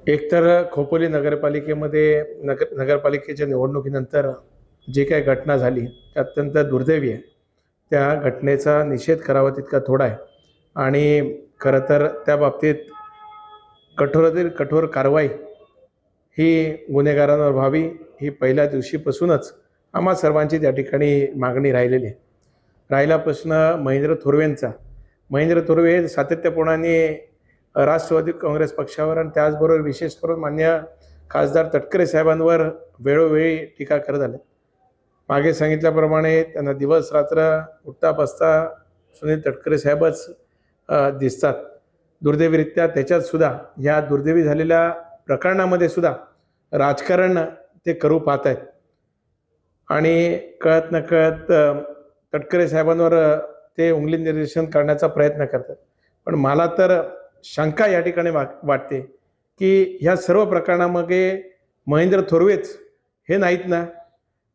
एकतर खोपोली नगरपालिकेमध्ये नगरपालिकेच्या निवडणुकीनंतर जे काही घटना झाली ते अत्यंत दुर्दैवी आहे. त्या घटनेचा निषेध करावा तितका थोडा आहे आणि खरं तर त्या बाबतीत कठोरातील कठोर कारवाई ही गुन्हेगारांवर व्हावी ही पहिल्या दिवशीपासूनच आम्हा सर्वांची त्या ठिकाणी मागणी राहिलेली आहे. राहिला प्रश्न महेंद्र थोरवे हे सातत्यपूर्णाने राष्ट्रवादी काँग्रेस पक्षावर आणि त्याचबरोबर विशेष करून मान्य खासदार तटकरे साहेबांवर वेळोवेळी टीका करत आले. मागे सांगितल्याप्रमाणे त्यांना दिवस रात्र उठता बसता सुनील तटकरे साहेबच दिसतात. दुर्दैवीरित्या त्याच्यात सुद्धा या दुर्दैवी झालेल्या प्रकरणामध्ये सुद्धा राजकारण ते करू पाहत आहेत आणि कळत नकळत तटकरे साहेबांवर ते उंगली निर्देशन करण्याचा प्रयत्न करतात. पण मला तर शंका या ठिकाणी वाटते की ह्या सर्व प्रकरणामध्ये महेंद्र थोरवेच हे नाहीत ना.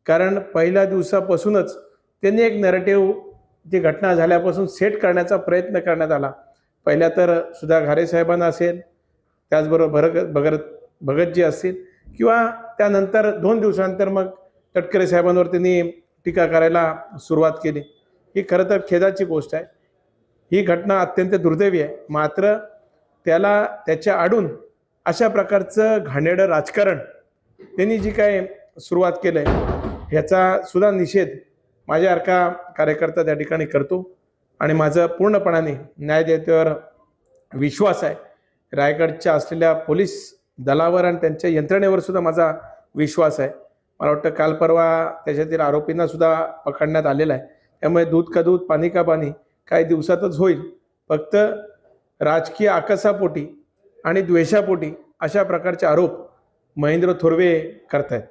कारण पहिल्या दिवसापासूनच त्यांनी एक नॅरेटिव्ह जी घटना झाल्यापासून सेट करण्याचा प्रयत्न करण्यात आला. पहिल्या तर सुधा घारे साहेबांना असेल, त्याचबरोबर भगतजी असतील किंवा त्यानंतर 2 दिवसानंतर मग तटकरे साहेबांवर त्यांनी टीका करायला सुरुवात केली. ही खरं तर खेदाची गोष्ट आहे. ही घटना अत्यंत दुर्दैवी आहे. मात्र त्याला त्याच्या आडून अशा प्रकारचं घाणेरडं राजकारण त्यांनी जी काय सुरुवात केलं आहे ह्याचा सुद्धा निषेध माझ्यासारखा कार्यकर्ता त्या ठिकाणी करतो आणि माझं पूर्णपणाने न्यायदेवतेवर विश्वास आहे. रायगडच्या असलेल्या पोलीस दलावर आणि त्यांच्या यंत्रणेवर सुद्धा माझा विश्वास आहे. मला वाटतं काल परवा त्याच्यातील आरोपींना सुद्धा पकडण्यात आलेला आहे. त्यामुळे दूध का दूध पाणी का पाणी काही दिवसातच होईल. फक्त राजकीय आकसापोटी आणि द्वेषापोटी अशा प्रकारचे आरोप महेंद्र थोरवे करतायत.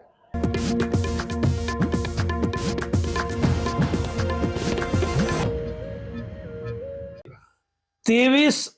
23